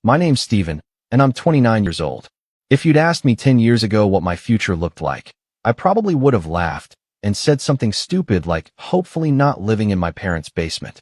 My name's Steven, and I'm 29 years old. If you'd asked me 10 years ago what my future looked like, I probably would have laughed and said something stupid like, hopefully not living in my parents' basement.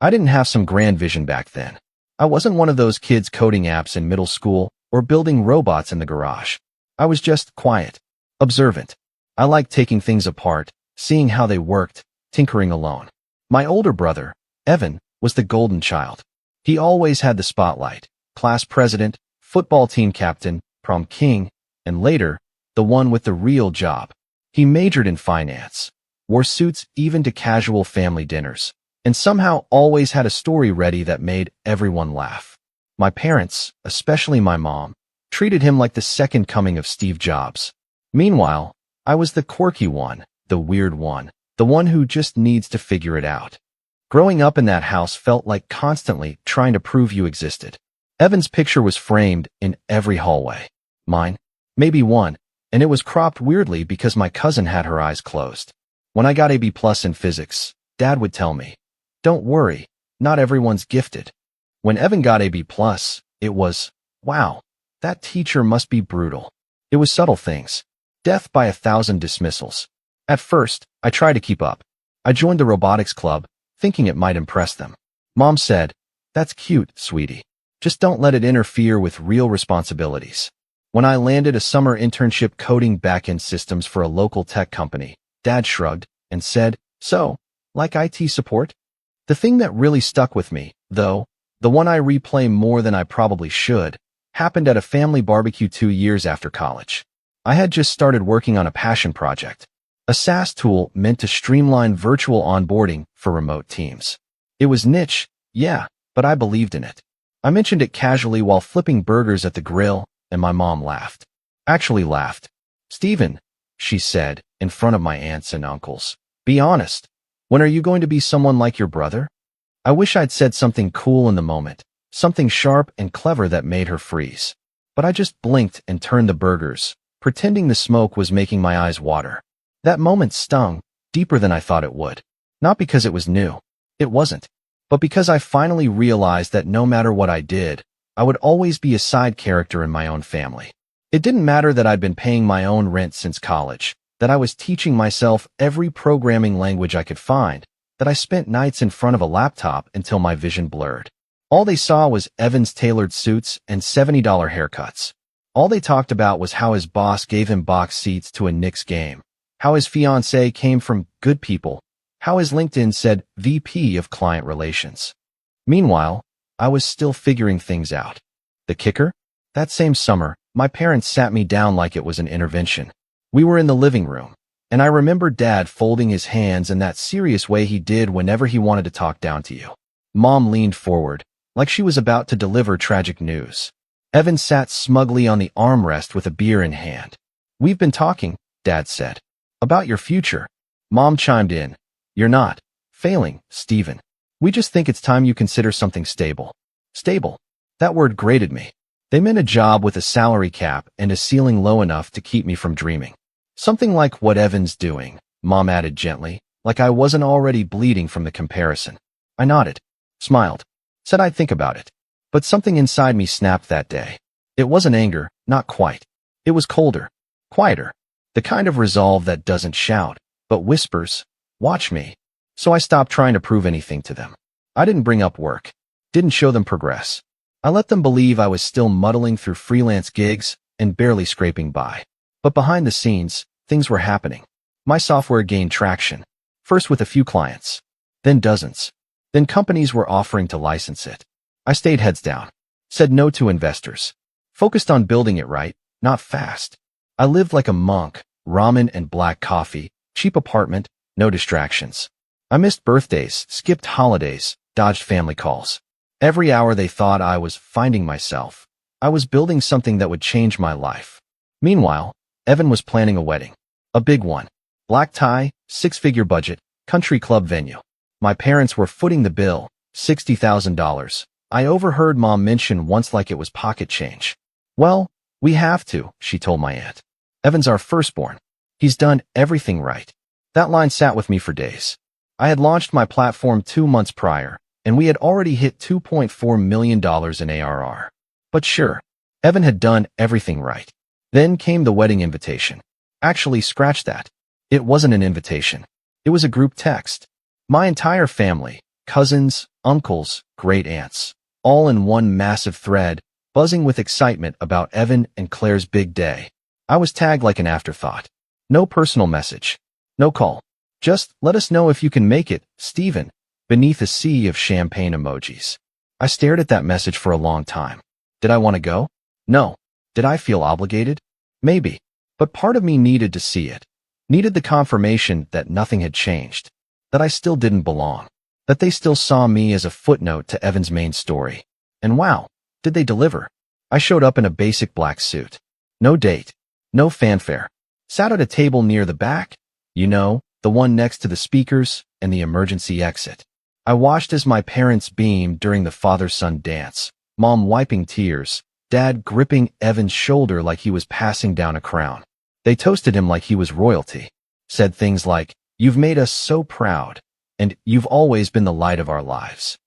I didn't have some grand vision back then. I wasn't one of those kids coding apps in middle school or building robots in the garage. I was just quiet, observant. I liked taking things apart, seeing how they worked, tinkering alone. My older brother, Evan, was the golden child. He always had the spotlight, class president, football team captain, prom king, and later, the one with the real job. He majored in finance, wore suits even to casual family dinners, and somehow always had a story ready that made everyone laugh. My parents, especially my mom, treated him like the second coming of Steve Jobs. Meanwhile, I was the quirky one, the weird one, the one who just needs to figure it out. Growing up in that house felt like constantly trying to prove you existed. Evan's picture was framed in every hallway. Mine, maybe one, and it was cropped weirdly because my cousin had her eyes closed. When I got A+ in physics, Dad would tell me, "Don't worry, not everyone's gifted." When Evan got A+, it was, wow, that teacher must be brutal. It was subtle things. Death by 1,000 dismissals. At first, I tried to keep up. I joined the robotics club, thinking it might impress them. Mom said, "That's cute, sweetie. Just don't let it interfere with real responsibilities." When I landed a summer internship coding back-end systems for a local tech company, Dad shrugged and said, "So, like IT support?" The thing that really stuck with me, though, the one I replay more than I probably should, happened at a family barbecue 2 years after college. I had just started working on a passion project, a SaaS tool meant to streamline virtual onboarding for remote teams. It was niche, yeah, but I believed in it. I mentioned it casually while flipping burgers at the grill, and my mom laughed. Actually laughed. "Steven," she said, in front of my aunts and uncles, "be honest. When are you going to be someone like your brother?" I wish I'd said something cool in the moment, something sharp and clever that made her freeze. But I just blinked and turned the burgers, pretending the smoke was making my eyes water. That moment stung, deeper than I thought it would. Not because it was new. It wasn't. But because I finally realized that no matter what I did, I would always be a side character in my own family. It didn't matter that I'd been paying my own rent since college, that I was teaching myself every programming language I could find, that I spent nights in front of a laptop until my vision blurred. All they saw was Evan's tailored suits and $70 haircuts. All they talked about was how his boss gave him box seats to a Knicks game, how his fiancée came from good people, how his LinkedIn said VP of Client Relations. Meanwhile, I was still figuring things out. The kicker? That same summer, my parents sat me down like it was an intervention. We were in the living room, and I remember Dad folding his hands in that serious way he did whenever he wanted to talk down to you. Mom leaned forward, like she was about to deliver tragic news. Evan sat smugly on the armrest with a beer in hand. "We've been talking," Dad said, "about your future." Mom chimed in, "You're not failing, Steven. We just think it's time you consider something stable." Stable. That word grated me. They meant a job with a salary cap and a ceiling low enough to keep me from dreaming. "Something like what Evan's doing," Mom added gently, like I wasn't already bleeding from the comparison. I nodded, smiled, said I'd think about it. But something inside me snapped that day. It wasn't anger, not quite. It was colder, quieter, the kind of resolve that doesn't shout, but whispers, "Watch me." So I stopped trying to prove anything to them. I didn't bring up work, didn't show them progress. I let them believe I was still muddling through freelance gigs and barely scraping by. But behind the scenes, things were happening. My software gained traction, first with a few clients, then dozens. Then companies were offering to license it. I stayed heads down, said no to investors, focused on building it right, not fast. I lived like a monk, ramen and black coffee, cheap apartment, no distractions. I missed birthdays, skipped holidays, dodged family calls. Every hour they thought I was finding myself, I was building something that would change my life. Meanwhile, Evan was planning a wedding. A big one. Black tie, 6-figure budget, country club venue. My parents were footing the bill, $60,000. I overheard Mom mention once like it was pocket change. "Well, we have to," she told my aunt. "Evan's our firstborn. He's done everything right." That line sat with me for days. I had launched my platform 2 months prior, and we had already hit $2.4 million in ARR. But sure, Evan had done everything right. Then came the wedding invitation. Actually, scratch that. It wasn't an invitation. It was a group text. My entire family, cousins, uncles, great-aunts, all in one massive thread, buzzing with excitement about Evan and Claire's big day. I was tagged like an afterthought. No personal message. No call. Just, let us know if you can make it, Steven, beneath a sea of champagne emojis. I stared at that message for a long time. Did I want to go? No. Did I feel obligated? Maybe. But part of me needed to see it. Needed the confirmation that nothing had changed. That I still didn't belong. That they still saw me as a footnote to Evan's main story. And wow, did they deliver? I showed up in a basic black suit. No date. No fanfare. Sat at a table near the back. You know, the one next to the speakers and the emergency exit. I watched as my parents beamed during the father-son dance, Mom wiping tears, Dad gripping Evan's shoulder like he was passing down a crown. They toasted him like he was royalty, said things like, "You've made us so proud," and "You've always been the light of our lives."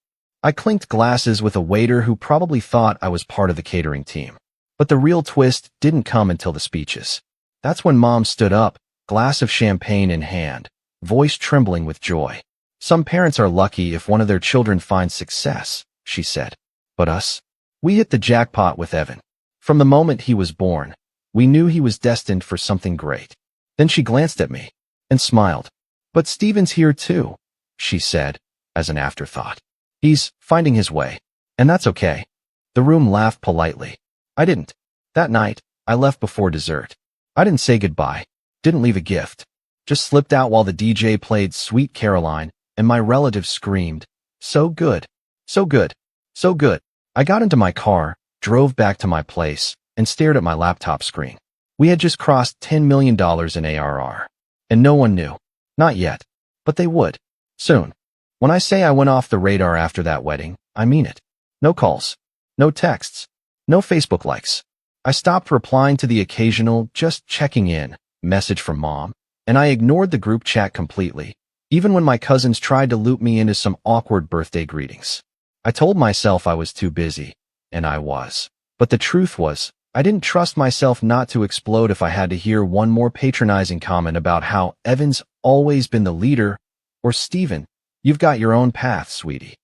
I clinked glasses with a waiter who probably thought I was part of the catering team. But the real twist didn't come until the speeches. That's when Mom stood up, glass of champagne in hand, voice trembling with joy. "Some parents are lucky if one of their children finds success," she said. But us? We hit the jackpot with Evan. From the moment he was born, we knew he was destined for something great. Then she glanced at me and smiled. "But Steven's here too," she said, as an afterthought. "He's finding his way, and that's okay." The room laughed politely. I didn't. That night, I left before dessert. I didn't say goodbye, didn't leave a gift. Just slipped out while the DJ played Sweet Caroline, and my relatives screamed, "So good, so good, so good." I got into my car, drove back to my place, and stared at my laptop screen. We had just crossed $10 million in ARR. And no one knew. Not yet. But they would. Soon. When I say I went off the radar after that wedding, I mean it. No calls. No texts. No Facebook likes. I stopped replying to the occasional, just checking in, message from Mom, and I ignored the group chat completely, even when my cousins tried to loop me into some awkward birthday greetings. I told myself I was too busy, and I was. But the truth was, I didn't trust myself not to explode if I had to hear one more patronizing comment about how Evan's always been the leader, or Steven, "You've got your own path, sweetie."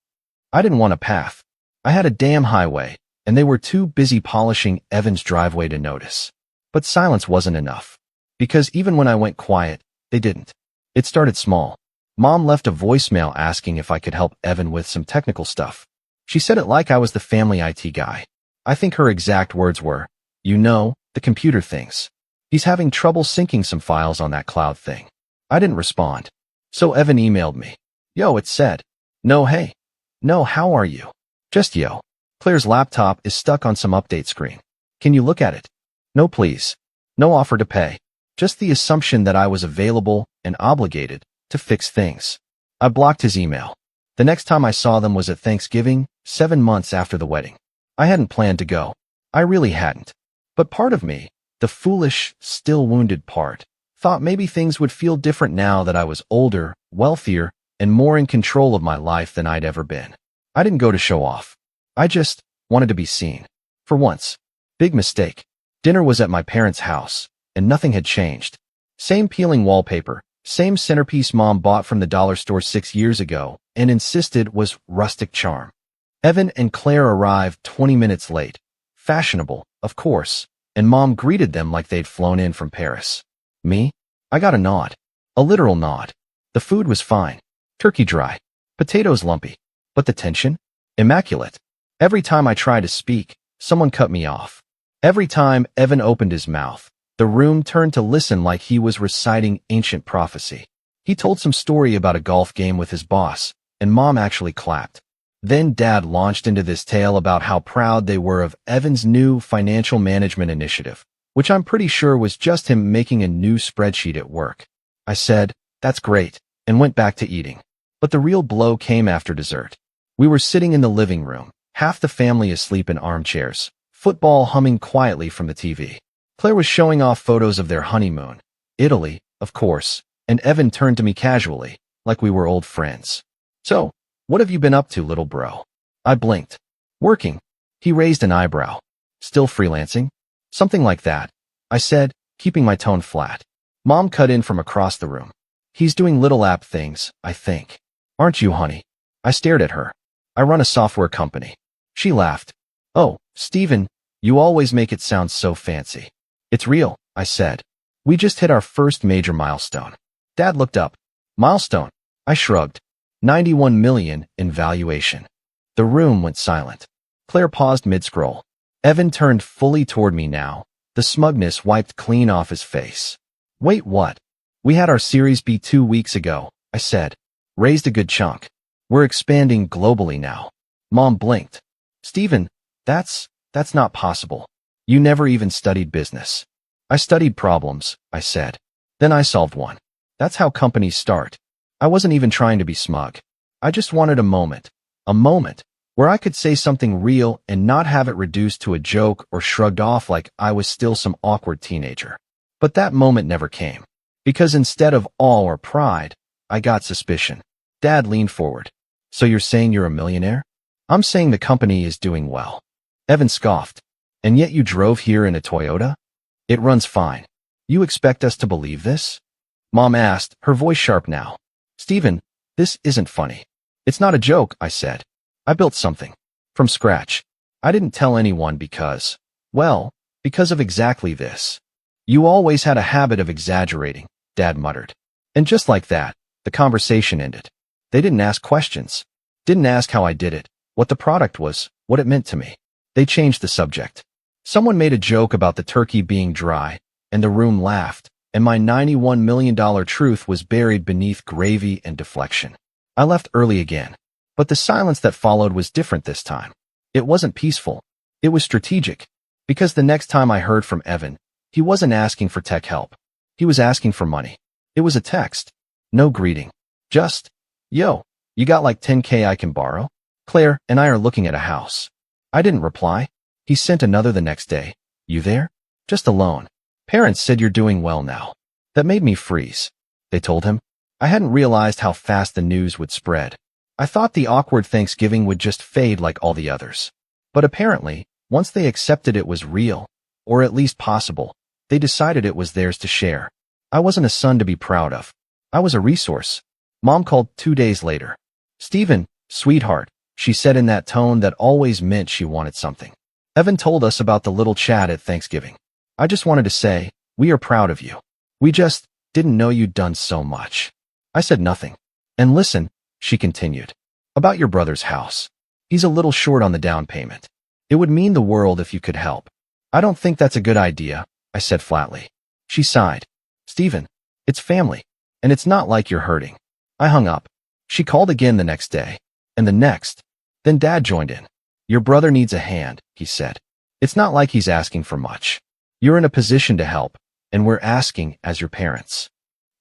I didn't want a path. I had a damn highway, and they were too busy polishing Evan's driveway to notice. But silence wasn't enough. Because even when I went quiet, they didn't. It started small. Mom left a voicemail asking if I could help Evan with some technical stuff. She said it like I was the family IT guy. I think her exact words were, "You know, the computer things. He's having trouble syncing some files on that cloud thing." I didn't respond. So Evan emailed me. "Yo," it said. "No, hey. No, how are you? Just yo. Claire's laptop is stuck on some update screen. Can you look at it?" No, please. No offer to pay. Just the assumption that I was available and obligated to fix things. I blocked his email. The next time I saw them was at Thanksgiving, 7 months after the wedding. I hadn't planned to go. I really hadn't. But part of me, the foolish, still wounded part, thought maybe things would feel different now that I was older, wealthier, and more in control of my life than I'd ever been. I didn't go to show off. I just wanted to be seen. For once. Big mistake. Dinner was at my parents' house, and nothing had changed. Same peeling wallpaper, same centerpiece Mom bought from the dollar store 6 years ago and insisted was rustic charm. Evan and Claire arrived 20 minutes late. Fashionable, of course, and Mom greeted them like they'd flown in from Paris. Me? I got a nod. A literal nod. The food was fine. Turkey dry. Potatoes lumpy. But the tension? Immaculate. Every time I tried to speak, someone cut me off. Every time Evan opened his mouth, the room turned to listen like he was reciting ancient prophecy. He told some story about a golf game with his boss, and Mom actually clapped. Then Dad launched into this tale about how proud they were of Evan's new financial management initiative, which I'm pretty sure was just him making a new spreadsheet at work. I said, "That's great," and went back to eating. But the real blow came after dessert. We were sitting in the living room, half the family asleep in armchairs, football humming quietly from the TV. Claire was showing off photos of their honeymoon. Italy, of course, and Evan turned to me casually, like we were old friends. "So, what have you been up to, little bro?" I blinked. "Working." He raised an eyebrow. Still freelancing? Something like that, I said, keeping my tone flat. Mom cut in from across the room. He's doing little app things, I think. Aren't you, honey? I stared at her. I run a software company. She laughed. Oh, Stephen, you always make it sound so fancy. It's real, I said. We just hit our first major milestone. Dad looked up. Milestone? I shrugged. 91 million in valuation. The room went silent. Claire paused mid-scroll. Evan turned fully toward me now. The smugness wiped clean off his face. Wait, what? We had our Series B 2 weeks ago, I said. Raised a good chunk. We're expanding globally now. Mom blinked. Stephen, that's not possible. You never even studied business. I studied problems, I said. Then I solved one. That's how companies start. I wasn't even trying to be smug. I just wanted a moment where I could say something real and not have it reduced to a joke or shrugged off like I was still some awkward teenager. But that moment never came. Because instead of awe or pride, I got suspicion. Dad leaned forward. So you're saying you're a millionaire? I'm saying the company is doing well. Evan scoffed. And yet you drove here in a Toyota? It runs fine. You expect us to believe this? Mom asked, her voice sharp now. Stephen, this isn't funny. It's not a joke, I said. I built something. From scratch. I didn't tell anyone because of exactly this. You always had a habit of exaggerating, Dad muttered. And just like that, the conversation ended. They didn't ask questions. Didn't ask how I did it, what the product was, what it meant to me. They changed the subject. Someone made a joke about the turkey being dry, and the room laughed, and my $91 million truth was buried beneath gravy and deflection. I left early again. But the silence that followed was different this time. It wasn't peaceful. It was strategic. Because the next time I heard from Evan, he wasn't asking for tech help. He was asking for money. It was a text. No greeting. Just, yo, you got like 10K I can borrow? Claire and I are looking at a house. I didn't reply. He sent another the next day. You there? Just alone. Parents said you're doing well now. That made me freeze. They told him. I hadn't realized how fast the news would spread. I thought the awkward Thanksgiving would just fade like all the others. But apparently, once they accepted it was real, or at least possible, they decided it was theirs to share. I wasn't a son to be proud of. I was a resource. Mom called 2 days later. Stephen, sweetheart, she said in that tone that always meant she wanted something. Evan told us about the little chat at Thanksgiving. I just wanted to say, we are proud of you. We just didn't know you'd done so much. I said nothing. And listen, she continued, about your brother's house. He's a little short on the down payment. It would mean the world if you could help. I don't think that's a good idea, I said flatly. She sighed. Stephen, it's family, and it's not like you're hurting. I hung up. She called again the next day, and the next. Then Dad joined in. Your brother needs a hand, he said. It's not like he's asking for much. You're in a position to help, and we're asking as your parents.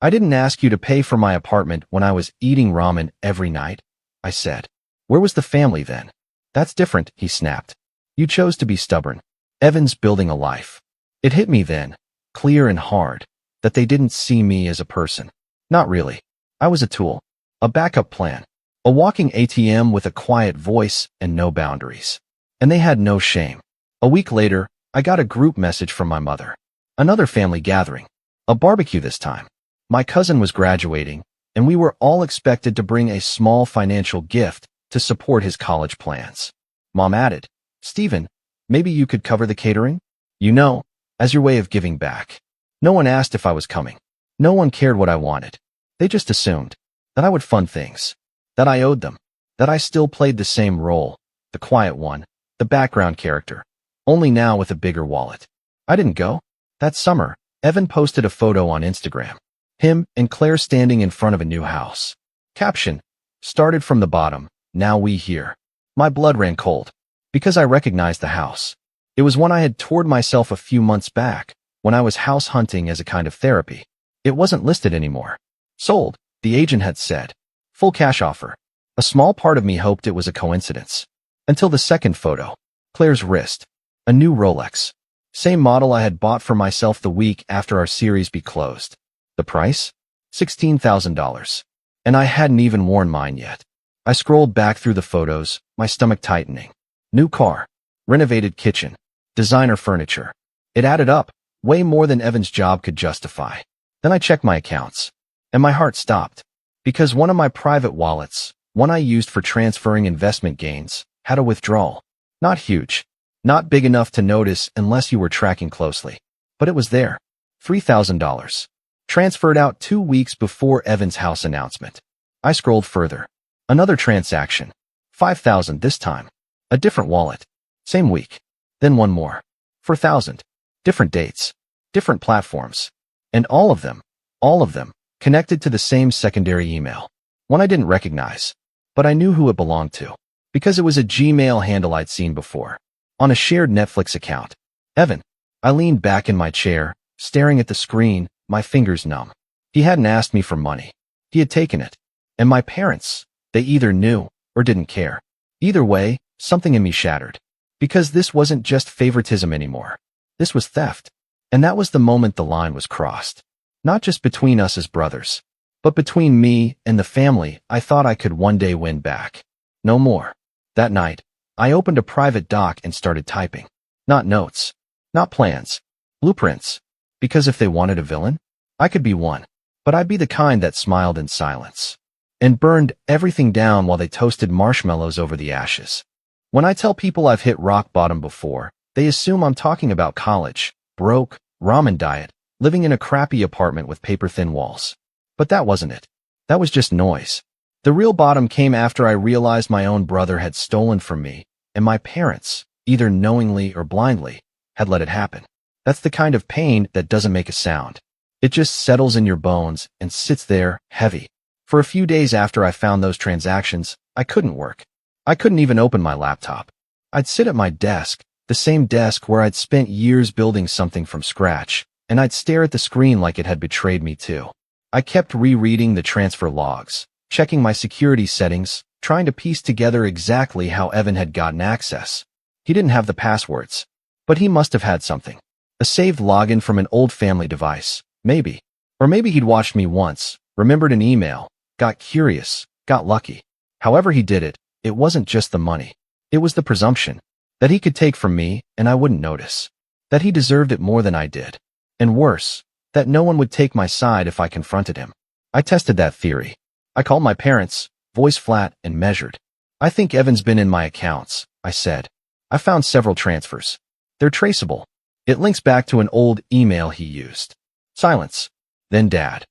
I didn't ask you to pay for my apartment when I was eating ramen every night, I said. Where was the family then? That's different, he snapped. You chose to be stubborn. Evan's building a life. It hit me then, clear and hard, that they didn't see me as a person. Not really. I was a tool. A backup plan. A walking ATM with a quiet voice and no boundaries. And they had no shame. A week later, I got a group message from my mother. Another family gathering. A barbecue this time. My cousin was graduating, and we were all expected to bring a small financial gift to support his college plans. Mom added, Stephen, maybe you could cover the catering? You know, as your way of giving back. No one asked if I was coming. No one cared what I wanted. They just assumed that I would fund things, that I owed them, that I still played the same role, the quiet one, the background character, only now with a bigger wallet. I didn't go. That summer, Evan posted a photo on Instagram. Him and Claire standing in front of a new house. Caption, started from the bottom, now we here. My blood ran cold, because I recognized the house. It was one I had toured myself a few months back, when I was house hunting as a kind of therapy. It wasn't listed anymore. Sold, the agent had said. Full cash offer. A small part of me hoped it was a coincidence. Until the second photo. Claire's wrist. A new Rolex. Same model I had bought for myself the week after our Series B closed. The price? $16,000. And I hadn't even worn mine yet. I scrolled back through the photos, my stomach tightening. New car. Renovated kitchen. designer furniture. It added up, way more than Evan's job could justify. Then I checked my accounts, and my heart stopped, because one of my private wallets, one I used for transferring investment gains, had a withdrawal. Not huge, not big enough to notice unless you were tracking closely. But it was there. $3,000. Transferred out 2 weeks before Evan's house announcement. I scrolled further. Another transaction. $5,000 this time. A different wallet. Same week. Then one more. $4,000. Different dates. Different platforms. And all of them, connected to the same secondary email. One I didn't recognize. But I knew who it belonged to. Because it was a Gmail handle I'd seen before. On a shared Netflix account. Evan. I leaned back in my chair, staring at the screen, my fingers numb. He hadn't asked me for money. He had taken it. And my parents, they either knew or didn't care. Either way, something in me shattered. Because this wasn't just favoritism anymore. This was theft. And that was the moment the line was crossed. Not just between us as brothers, but between me and the family I thought I could one day win back. No more. That night, I opened a private doc and started typing. Not notes. Not plans. Blueprints. Because if they wanted a villain, I could be one. But I'd be the kind that smiled in silence. And burned everything down while they toasted marshmallows over the ashes. When I tell people I've hit rock bottom before, they assume I'm talking about college, broke, ramen diet, living in a crappy apartment with paper-thin walls. But that wasn't it. That was just noise. The real bottom came after I realized my own brother had stolen from me, and my parents, either knowingly or blindly, had let it happen. That's the kind of pain that doesn't make a sound. It just settles in your bones and sits there, heavy. For a few days after I found those transactions, I couldn't work. I couldn't even open my laptop. I'd sit at my desk, the same desk where I'd spent years building something from scratch, and I'd stare at the screen like it had betrayed me too. I kept rereading the transfer logs, checking my security settings, trying to piece together exactly how Evan had gotten access. He didn't have the passwords, but he must have had something. A saved login from an old family device, maybe. Or maybe he'd watched me once, remembered an email, got curious, got lucky. However he did it, it wasn't just the money. It was the presumption that he could take from me and I wouldn't notice. That he deserved it more than I did. And worse, that no one would take my side if I confronted him. I tested that theory. I called my parents, voice flat and measured. I think Evan's been in my accounts, I said. I found several transfers. They're traceable. It links back to an old email he used. Silence. Then Dad.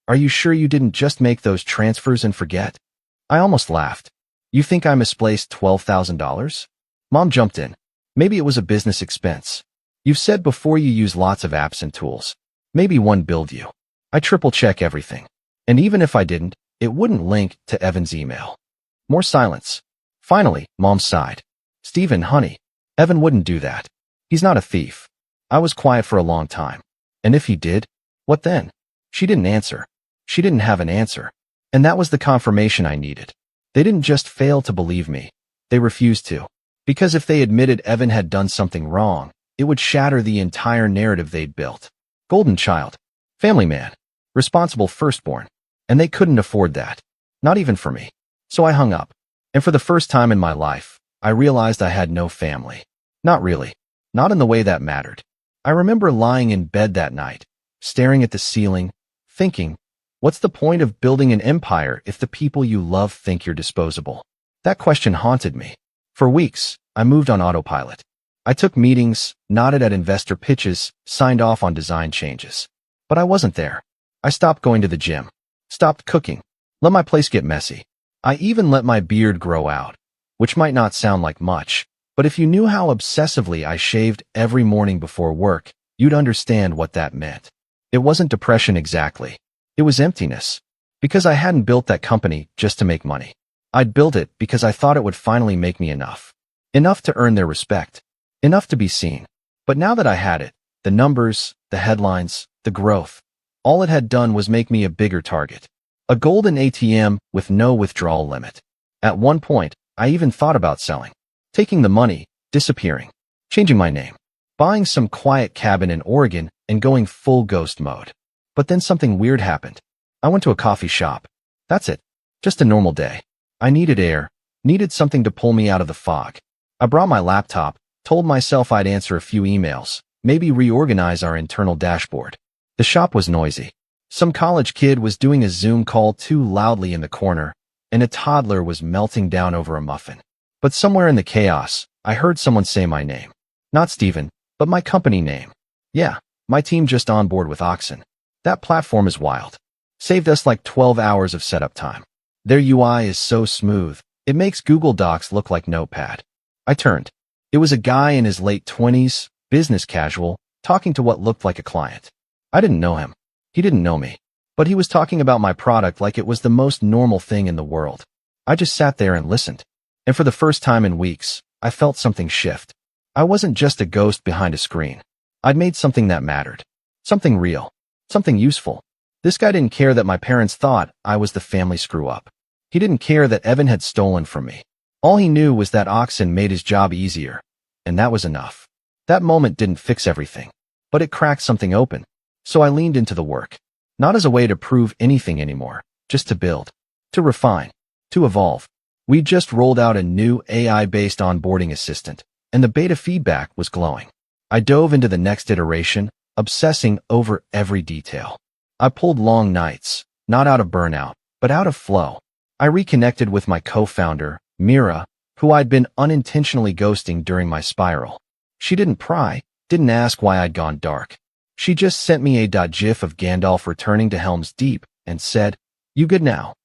Are you sure you didn't just make those transfers and forget? I almost laughed. You think I misplaced $12,000? Mom jumped in. Maybe it was a business expense. You've said before you use lots of apps and tools. Maybe one billed you. I triple-check everything. And even if I didn't, it wouldn't link to Evan's email. More silence. Finally, Mom sighed. Stephen, honey, Evan wouldn't do that. He's not a thief. I was quiet for a long time. And if he did, what then? She didn't answer. She didn't have an answer. And that was the confirmation I needed. They didn't just fail to believe me. They refused to. Because if they admitted Evan had done something wrong, it would shatter the entire narrative they'd built. Golden child. Family man. Responsible firstborn. And they couldn't afford that. Not even for me. So I hung up. And for the first time in my life, I realized I had no family. Not really. Not in the way that mattered. I remember lying in bed that night, staring at the ceiling, thinking, what's the point of building an empire if the people you love think you're disposable? That question haunted me. For weeks, I moved on autopilot. I took meetings, nodded at investor pitches, signed off on design changes. But I wasn't there. I stopped going to the gym, stopped cooking, let my place get messy. I even let my beard grow out, which might not sound like much, but if you knew how obsessively I shaved every morning before work, you'd understand what that meant. It wasn't depression exactly. It was emptiness. Because I hadn't built that company just to make money. I'd built it because I thought it would finally make me enough. Enough to earn their respect. Enough to be seen. But now that I had it, the numbers, the headlines, the growth, all it had done was make me a bigger target. A golden ATM with no withdrawal limit. At one point, I even thought about selling. Taking the money, disappearing, changing my name, buying some quiet cabin in Oregon and going full ghost mode. But then something weird happened. I went to a coffee shop. That's it. Just a normal day. I needed air, needed something to pull me out of the fog. I brought my laptop, Told myself I'd answer a few emails, maybe reorganize our internal dashboard. The shop was noisy. Some college kid was doing a Zoom call too loudly in the corner, and a toddler was melting down over a muffin. But somewhere in the chaos, I heard someone say my name. Not Steven, but my company name. Yeah, my team just on board with Oxen. That platform is wild. Saved us like 12 hours of setup time. Their UI is so smooth, it makes Google Docs look like Notepad. I turned. It was a guy in his late 20s, business casual, talking to what looked like a client. I didn't know him. He didn't know me. But he was talking about my product like it was the most normal thing in the world. I just sat there and listened. And for the first time in weeks, I felt something shift. I wasn't just a ghost behind a screen. I'd made something that mattered. Something real. Something useful. This guy didn't care that my parents thought I was the family screw-up. He didn't care that Evan had stolen from me. All he knew was that Oxen made his job easier, and that was enough. That moment didn't fix everything, but it cracked something open. So I leaned into the work. Not as a way to prove anything anymore, just to build, to refine, to evolve. We just rolled out a new AI-based onboarding assistant, and the beta feedback was glowing. I dove into the next iteration, obsessing over every detail. I pulled long nights, not out of burnout, but out of flow. I reconnected with my co-founder, Mira, who I'd been unintentionally ghosting during my spiral. She didn't pry, didn't ask why I'd gone dark. She just sent me a GIF of Gandalf returning to Helm's Deep and said, "You good now?"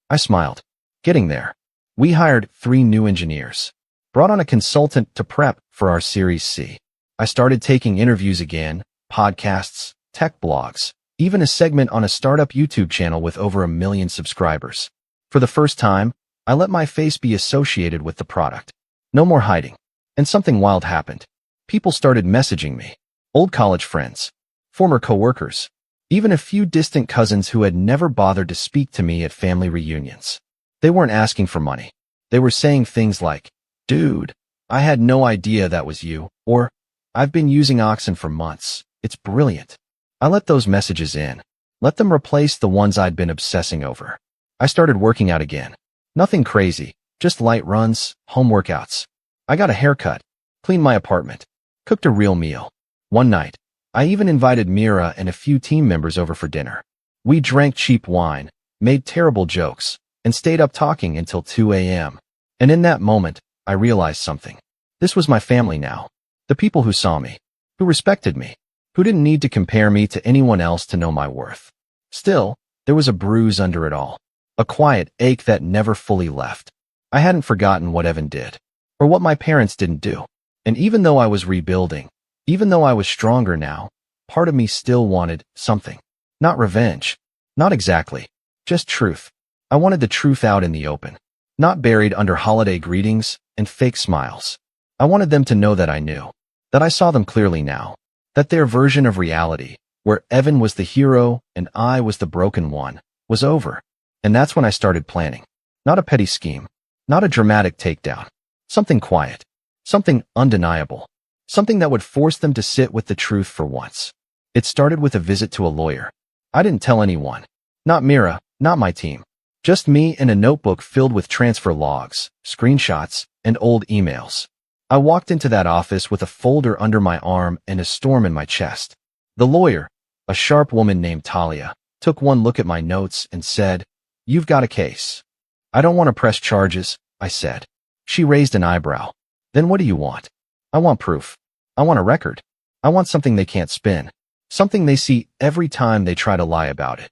I smiled. Getting there. We hired 3 new engineers. Brought on a consultant to prep for our Series C. I started taking interviews again, podcasts, tech blogs, even a segment on a startup YouTube channel with over 1 million subscribers. For the first time, I let my face be associated with the product. No more hiding. And something wild happened. People started messaging me. Old college friends. Former coworkers. Even a few distant cousins who had never bothered to speak to me at family reunions. They weren't asking for money. They were saying things like, "Dude, I had no idea that was you," or, "I've been using Oxen for months. It's brilliant." I let those messages in. Let them replace the ones I'd been obsessing over. I started working out again. Nothing crazy, just light runs, home workouts. I got a haircut, cleaned my apartment, cooked a real meal. One night, I even invited Mira and a few team members over for dinner. We drank cheap wine, made terrible jokes, and stayed up talking until 2 a.m. And in that moment, I realized something. This was my family now. The people who saw me, who respected me, who didn't need to compare me to anyone else to know my worth. Still, there was a bruise under it all. A quiet ache that never fully left. I hadn't forgotten what Evan did, or what my parents didn't do. And even though I was rebuilding, even though I was stronger now, part of me still wanted something. Not revenge. Not exactly. Just truth. I wanted the truth out in the open. Not buried under holiday greetings and fake smiles. I wanted them to know that I knew. That I saw them clearly now. That their version of reality, where Evan was the hero and I was the broken one, was over. And that's when I started planning. Not a petty scheme. Not a dramatic takedown. Something quiet. Something undeniable. Something that would force them to sit with the truth for once. It started with a visit to a lawyer. I didn't tell anyone. Not Mira, not my team. Just me and a notebook filled with transfer logs, screenshots, and old emails. I walked into that office with a folder under my arm and a storm in my chest. The lawyer, a sharp woman named Talia, took one look at my notes and said, "You've got a case." "I don't want to press charges," I said. She raised an eyebrow. "Then what do you want?" "I want proof. I want a record. I want something they can't spin. Something they see every time they try to lie about it."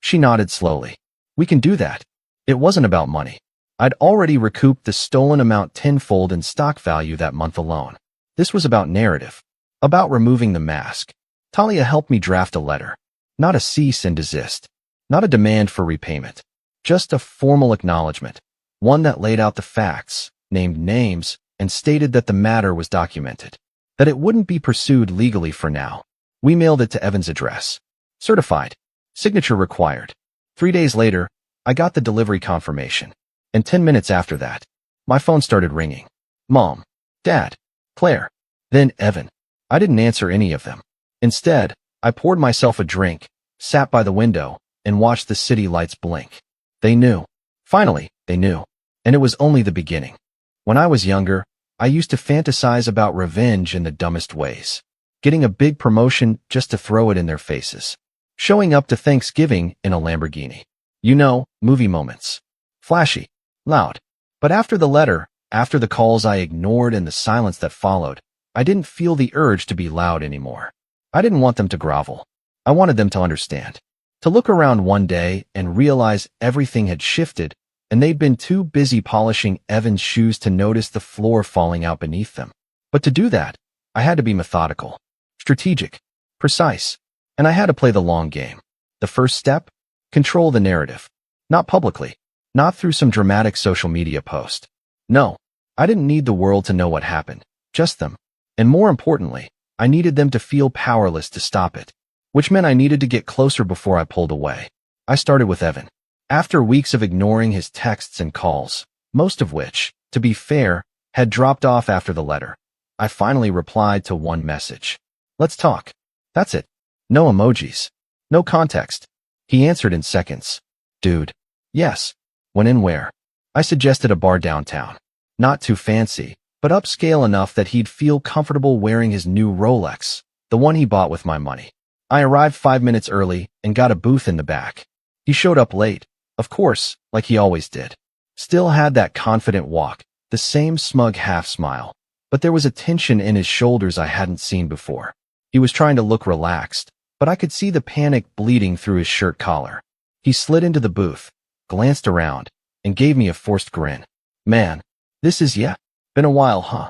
She nodded slowly. "We can do that." It wasn't about money. I'd already recouped the stolen amount tenfold in stock value that month alone. This was about narrative. About removing the mask. Talia helped me draft a letter. Not a cease and desist. Not a demand for repayment. Just a formal acknowledgement. One that laid out the facts, named names, and stated that the matter was documented. That it wouldn't be pursued legally for now. We mailed it to Evan's address. Certified. Signature required. 3 days later, I got the delivery confirmation. And 10 minutes after that, my phone started ringing. Mom, Dad, Claire, then Evan. I didn't answer any of them. Instead, I poured myself a drink, sat by the window, and watched the city lights blink. They knew. Finally, they knew. And it was only the beginning. When I was younger, I used to fantasize about revenge in the dumbest ways. Getting a big promotion just to throw it in their faces. Showing up to Thanksgiving in a Lamborghini. You know, movie moments. Flashy. Loud. But after the letter, after the calls I ignored and the silence that followed, I didn't feel the urge to be loud anymore. I didn't want them to grovel. I wanted them to understand. To look around one day and realize everything had shifted, and they'd been too busy polishing Evan's shoes to notice the floor falling out beneath them. But to do that, I had to be methodical, strategic, precise, and I had to play the long game. The first step? Control the narrative. Not publicly, not through some dramatic social media post. No, I didn't need the world to know what happened, just them. And more importantly, I needed them to feel powerless to stop it, which meant I needed to get closer before I pulled away. I started with Evan. After weeks of ignoring his texts and calls, most of which, to be fair, had dropped off after the letter, I finally replied to one message. Let's talk. That's it. No emojis. No context. He answered in seconds. Dude. Yes. When and where? I suggested a bar downtown. Not too fancy, but upscale enough that he'd feel comfortable wearing his new Rolex, the one he bought with my money. I arrived 5 minutes early and got a booth in the back. He showed up late, of course, like he always did. Still had that confident walk, the same smug half-smile, but there was a tension in his shoulders I hadn't seen before. He was trying to look relaxed, but I could see the panic bleeding through his shirt collar. He slid into the booth, glanced around, and gave me a forced grin. Man, this is ya. Been a while, huh?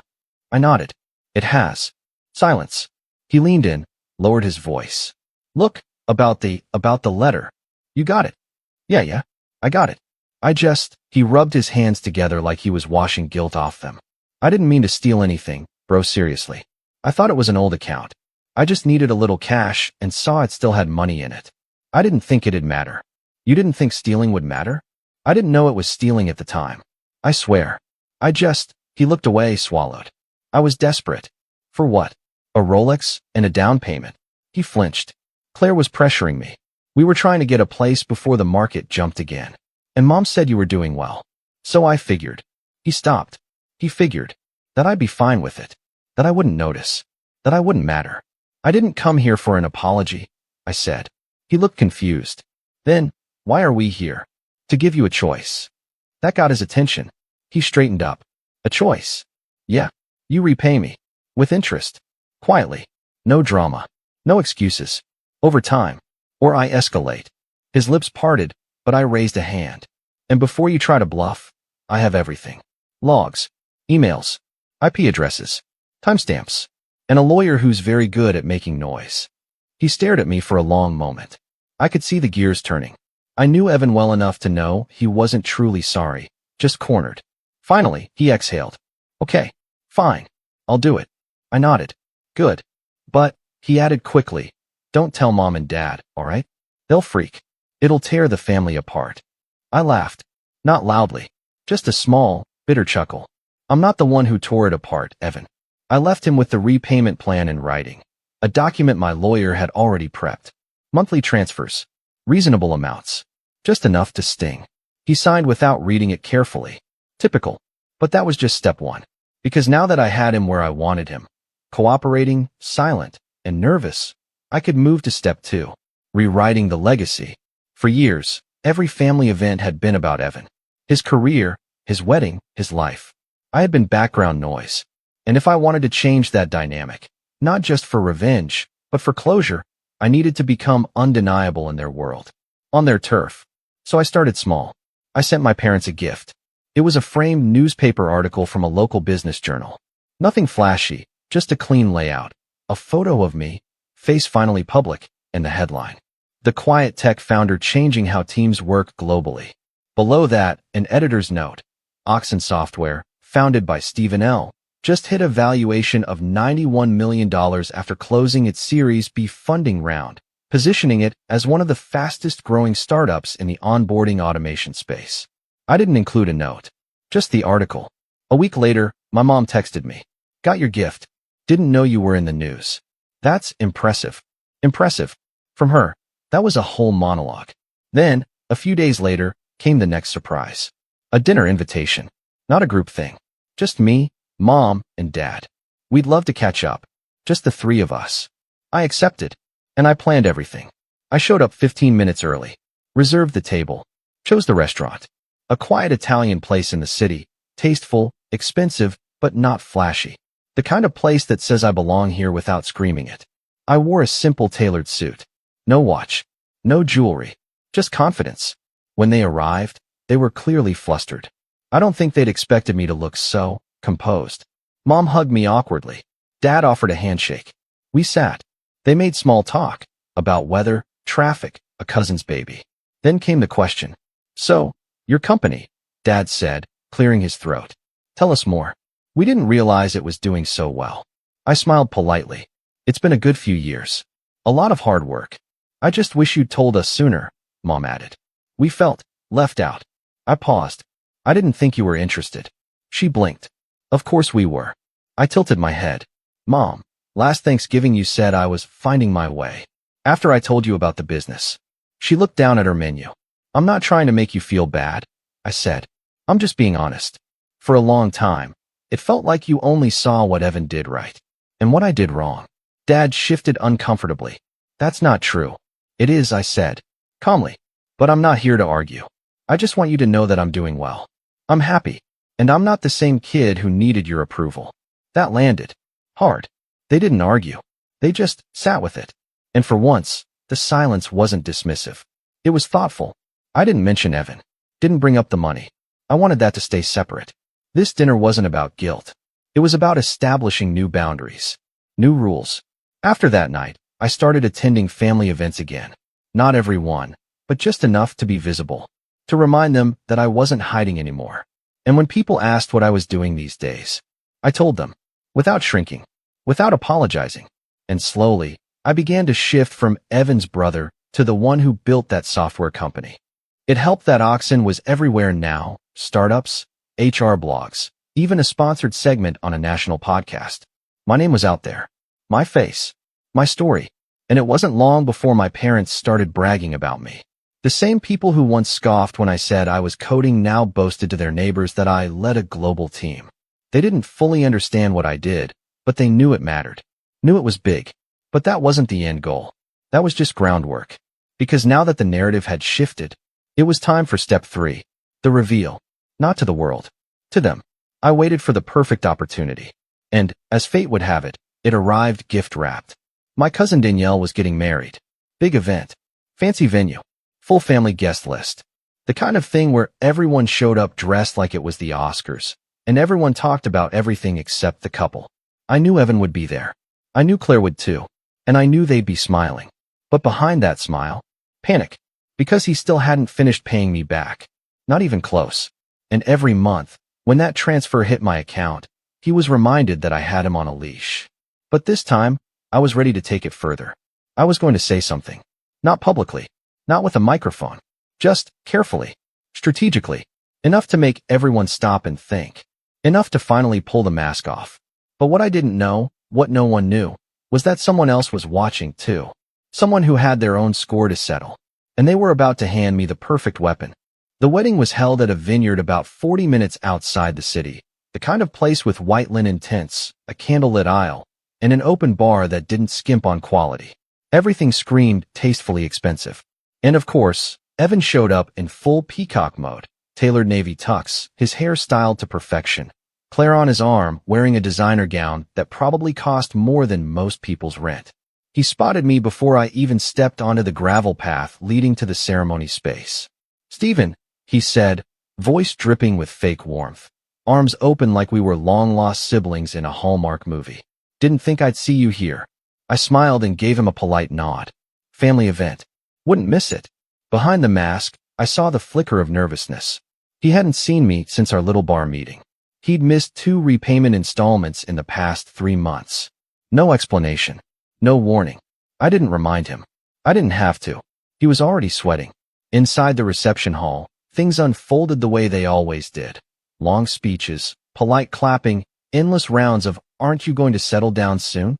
I nodded. It has. Silence. He leaned in, lowered his voice. Look, about the letter. You got it. Yeah, I got it. He rubbed his hands together like he was washing guilt off them. I didn't mean to steal anything, bro, seriously. I thought it was an old account. I just needed a little cash and saw it still had money in it. I didn't think it'd matter. You didn't think stealing would matter? I didn't know it was stealing at the time. I swear. He looked away, swallowed. I was desperate. For what? A Rolex and a down payment. He flinched. Claire was pressuring me. We were trying to get a place before the market jumped again. And Mom said you were doing well. So I figured. He stopped. He figured that I'd be fine with it. That I wouldn't notice. That I wouldn't matter. I didn't come here for an apology, I said. He looked confused. Then, why are we here? To give you a choice. That got his attention. He straightened up. A choice. Yeah, you repay me. With interest. Quietly. No drama. No excuses. Over time. Or I escalate. His lips parted, but I raised a hand. And before you try to bluff, I have everything. Logs. Emails. IP addresses. Timestamps. And a lawyer who's very good at making noise. He stared at me for a long moment. I could see the gears turning. I knew Evan well enough to know he wasn't truly sorry, just cornered. Finally, he exhaled. Okay, fine. I'll do it. I nodded. Good. But, he added quickly, don't tell Mom and Dad, all right? They'll freak. It'll tear the family apart. I laughed. Not loudly. Just a small, bitter chuckle. I'm not the one who tore it apart, Evan. I left him with the repayment plan in writing. A document my lawyer had already prepped. Monthly transfers. Reasonable amounts. Just enough to sting. He signed without reading it carefully. Typical. But that was just step one. Because now that I had him where I wanted him, cooperating, silent, and nervous, I could move to step two. Rewriting the legacy. For years, every family event had been about Evan. His career, his wedding, his life. I had been background noise. And if I wanted to change that dynamic, not just for revenge, but for closure, I needed to become undeniable in their world. On their turf. So I started small. I sent my parents a gift. It was a framed newspaper article from a local business journal. Nothing flashy, just a clean layout. A photo of me, face finally public, and the headline. The quiet tech founder changing how teams work globally. Below that, an editor's note. Oxen Software, founded by Stephen L., just hit a valuation of $91 million after closing its Series B funding round, positioning it as one of the fastest-growing startups in the onboarding automation space. I didn't include a note, just the article. A week later, my mom texted me. Got your gift. Didn't know you were in the news. That's impressive. Impressive. From her, that was a whole monologue. Then, a few days later, came the next surprise. A dinner invitation. Not a group thing. Just me, Mom and Dad. We'd love to catch up. Just the three of us. I accepted, and I planned everything. I showed up 15 minutes early, reserved the table, chose the restaurant. A quiet Italian place in the city, tasteful, expensive, but not flashy. The kind of place that says I belong here without screaming it. I wore a simple tailored suit. No watch, no jewelry, just confidence. When they arrived, they were clearly flustered. I don't think they'd expected me to look so composed. Mom hugged me awkwardly. Dad offered a handshake. We sat. They made small talk about weather, traffic, a cousin's baby. Then came the question. So, your company, Dad said, clearing his throat. Tell us more. We didn't realize it was doing so well. I smiled politely. It's been a good few years. A lot of hard work. I just wish you'd told us sooner, Mom added. We felt left out. I paused. I didn't think you were interested. She blinked. Of course we were. I tilted my head. Mom, last Thanksgiving you said I was finding my way. After I told you about the business. She looked down at her menu. I'm not trying to make you feel bad, I said. I'm just being honest. For a long time, it felt like you only saw what Evan did right. And what I did wrong. Dad shifted uncomfortably. That's not true. It is, I said, calmly. But I'm not here to argue. I just want you to know that I'm doing well. I'm happy. And I'm not the same kid who needed your approval. That landed hard. They didn't argue. They just sat with it. And for once, the silence wasn't dismissive. It was thoughtful. I didn't mention Evan. Didn't bring up the money. I wanted that to stay separate. This dinner wasn't about guilt. It was about establishing new boundaries. New rules. After that night, I started attending family events again. Not every one, but just enough to be visible. To remind them that I wasn't hiding anymore. And when people asked what I was doing these days, I told them, without shrinking, without apologizing. And slowly, I began to shift from Evan's brother to the one who built that software company. It helped that Oxen was everywhere now, startups, HR blogs, even a sponsored segment on a national podcast. My name was out there. My face. My story. And it wasn't long before my parents started bragging about me. The same people who once scoffed when I said I was coding now boasted to their neighbors that I led a global team. They didn't fully understand what I did, but they knew it mattered. Knew it was big. But that wasn't the end goal. That was just groundwork. Because now that the narrative had shifted, it was time for step 3. The reveal. Not to the world. To them. I waited for the perfect opportunity. And, as fate would have it, it arrived gift-wrapped. My cousin Danielle was getting married. Big event. Fancy venue. Full family guest list. The kind of thing where everyone showed up dressed like it was the Oscars, and everyone talked about everything except the couple. I knew Evan would be there. I knew Claire would too. And I knew they'd be smiling. But behind that smile, panic. Because he still hadn't finished paying me back. Not even close. And every month, when that transfer hit my account, he was reminded that I had him on a leash. But this time, I was ready to take it further. I was going to say something. Not publicly. Not with a microphone. Just carefully. Strategically. Enough to make everyone stop and think. Enough to finally pull the mask off. But what I didn't know, what no one knew, was that someone else was watching too. Someone who had their own score to settle. And they were about to hand me the perfect weapon. The wedding was held at a vineyard about 40 minutes outside the city. The kind of place with white linen tents, a candlelit aisle, and an open bar that didn't skimp on quality. Everything screamed tastefully expensive. And of course, Evan showed up in full peacock mode, tailored navy tux, his hair styled to perfection. Claire on his arm, wearing a designer gown that probably cost more than most people's rent. He spotted me before I even stepped onto the gravel path leading to the ceremony space. "Stephen," he said, voice dripping with fake warmth. Arms open like we were long-lost siblings in a Hallmark movie. "Didn't think I'd see you here." I smiled and gave him a polite nod. Family event. Wouldn't miss it. Behind the mask, I saw the flicker of nervousness. He hadn't seen me since our little bar meeting. He'd missed 2 repayment installments in the past 3 months. No explanation. No warning. I didn't remind him. I didn't have to. He was already sweating. Inside the reception hall, things unfolded the way they always did. Long speeches, polite clapping, endless rounds of "Aren't you going to settle down soon?"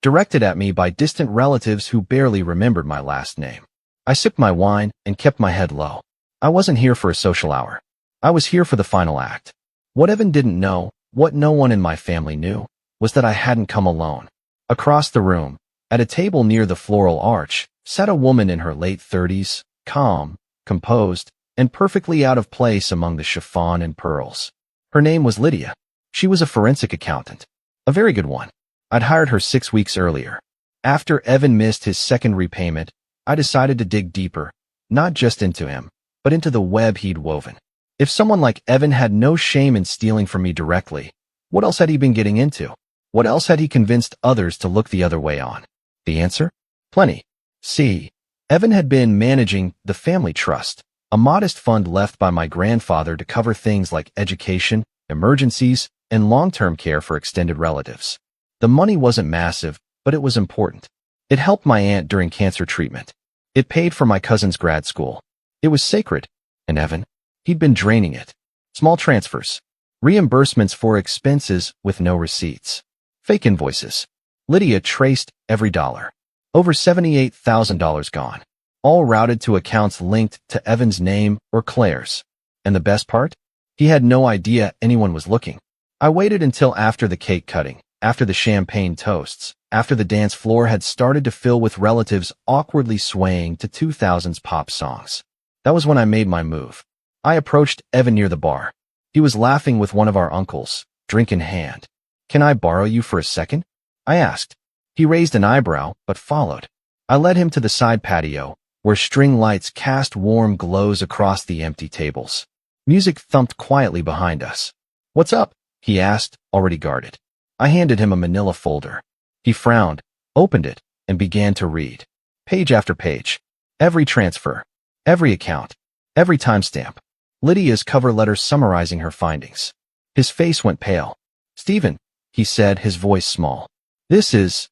directed at me by distant relatives who barely remembered my last name. I sipped my wine and kept my head low. I wasn't here for a social hour. I was here for the final act. What Evan didn't know What no one in my family knew was that I hadn't come alone. Across the room, at a table near the floral arch, sat a woman in her late 30s, calm, composed, and perfectly out of place among the chiffon and pearls. Her name was Lydia. She was a forensic accountant. A very good one. I'd hired her 6 weeks earlier. After Evan missed his second repayment, I decided to dig deeper, not just into him, but into the web he'd woven. If someone like Evan had no shame in stealing from me directly, what else had he been getting into? What else had he convinced others to look the other way on? The answer? Plenty. See, Evan had been managing the family trust, a modest fund left by my grandfather to cover things like education, emergencies, and long-term care for extended relatives. The money wasn't massive, but it was important. It helped my aunt during cancer treatment. It paid for my cousin's grad school. It was sacred. And Evan? He'd been draining it. Small transfers. Reimbursements for expenses with no receipts. Fake invoices. Lydia traced every dollar. Over $78,000 gone. All routed to accounts linked to Evan's name or Claire's. And the best part? He had no idea anyone was looking. I waited until after the cake cutting, after the champagne toasts, after the dance floor had started to fill with relatives awkwardly swaying to 2000s pop songs. That was when I made my move. I approached Evan near the bar. He was laughing with one of our uncles, drink in hand. "Can I borrow you for a second?" I asked. He raised an eyebrow, but followed. I led him to the side patio, where string lights cast warm glows across the empty tables. Music thumped quietly behind us. "What's up?" he asked, already guarded. I handed him a manila folder. He frowned, opened it, and began to read. Page after page. Every transfer. Every account. Every timestamp. Lydia's cover letter summarizing her findings. His face went pale. "Stephen," he said, his voice small. This is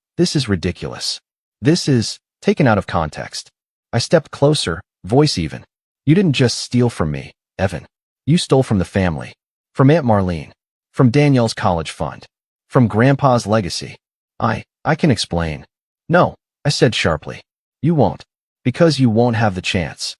ridiculous. This is taken out of context." I stepped closer, voice even. "You didn't just steal from me, Evan. You stole from the family. From Aunt Marlene. From Danielle's college fund. From Grandpa's legacy. I can explain." "No," I said sharply. "You won't. Because you won't have the chance."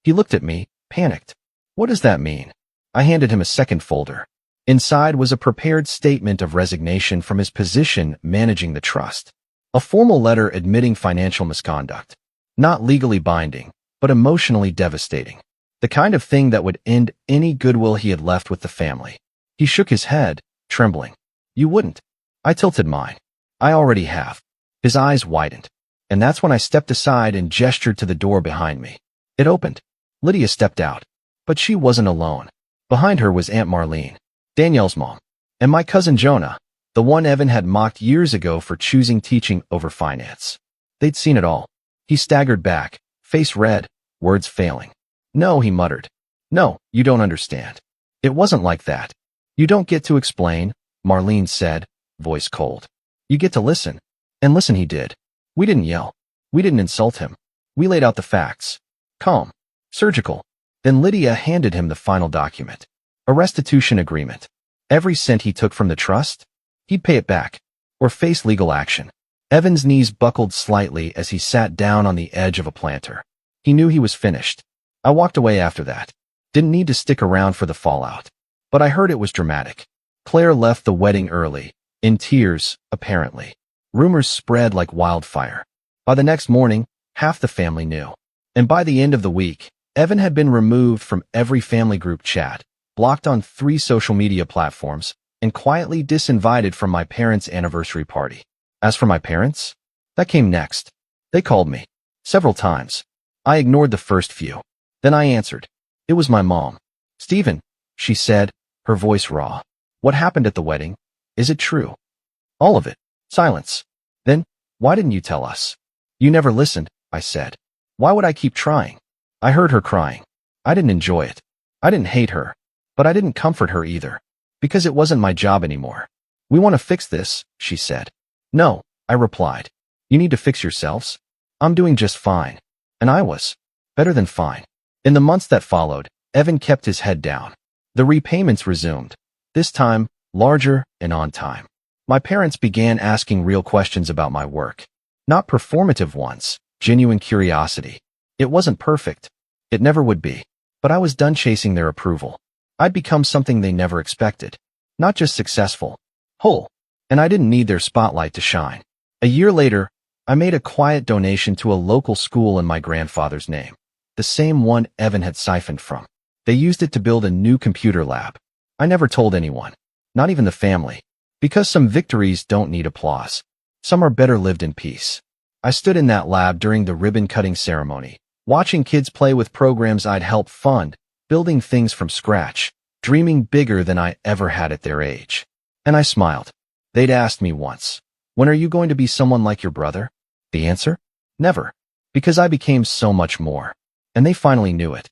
He looked at me, panicked. "What does that mean?" I handed him a second folder. Inside was a prepared statement of resignation from his position managing the trust. A formal letter admitting financial misconduct. Not legally binding, but emotionally devastating. The kind of thing that would end any goodwill he had left with the family. He shook his head, trembling. "You wouldn't." I tilted mine. "I already have." His eyes widened. And that's when I stepped aside and gestured to the door behind me. It opened. Lydia stepped out. But she wasn't alone. Behind her was Aunt Marlene, Danielle's mom, and my cousin Jonah, the one Evan had mocked years ago for choosing teaching over finance. They'd seen it all. He staggered back, face red, words failing. "No," he muttered. "No, you don't understand. It wasn't like that. You don't get to explain," Marlene said, voice cold. "You get to listen." And listen he did. We didn't yell. We didn't insult him. We laid out the facts. Calm. Surgical. Then Lydia handed him the final document. A restitution agreement. Every cent he took from the trust, he'd pay it back, or face legal action. Evan's knees buckled slightly as he sat down on the edge of a planter. He knew he was finished. I walked away after that. Didn't need to stick around for the fallout. But I heard it was dramatic. Claire left the wedding early, in tears, apparently. Rumors spread like wildfire. By the next morning, half the family knew. And by the end of the week, Evan had been removed from every family group chat, blocked on 3 social media platforms, and quietly disinvited from my parents' anniversary party. As for my parents, that came next. They called me. Several times. I ignored the first few. Then I answered. It was my mom. "Stephen," she said, her voice raw. "What happened at the wedding? Is it true?" "All of it." Silence. "Then, why didn't you tell us?" "You never listened," I said. "Why would I keep trying?" I heard her crying. I didn't enjoy it. I didn't hate her. But I didn't comfort her either. Because it wasn't my job anymore. "We want to fix this," she said. "No," I replied. "You need to fix yourselves. I'm doing just fine." And I was. Better than fine. In the months that followed, Evan kept his head down. The repayments resumed. This time, larger and on time. My parents began asking real questions about my work. Not performative ones, genuine curiosity. It wasn't perfect. It never would be. But I was done chasing their approval. I'd become something they never expected. Not just successful, whole. And I didn't need their spotlight to shine. A year later, I made a quiet donation to a local school in my grandfather's name, the same one Evan had siphoned from. They used it to build a new computer lab. I never told anyone, not even the family, because some victories don't need applause. Some are better lived in peace. I stood in that lab during the ribbon-cutting ceremony, watching kids play with programs I'd helped fund, building things from scratch, dreaming bigger than I ever had at their age. And I smiled. They'd asked me once, "When are you going to be someone like your brother?" The answer? Never. Because I became so much more. And they finally knew it.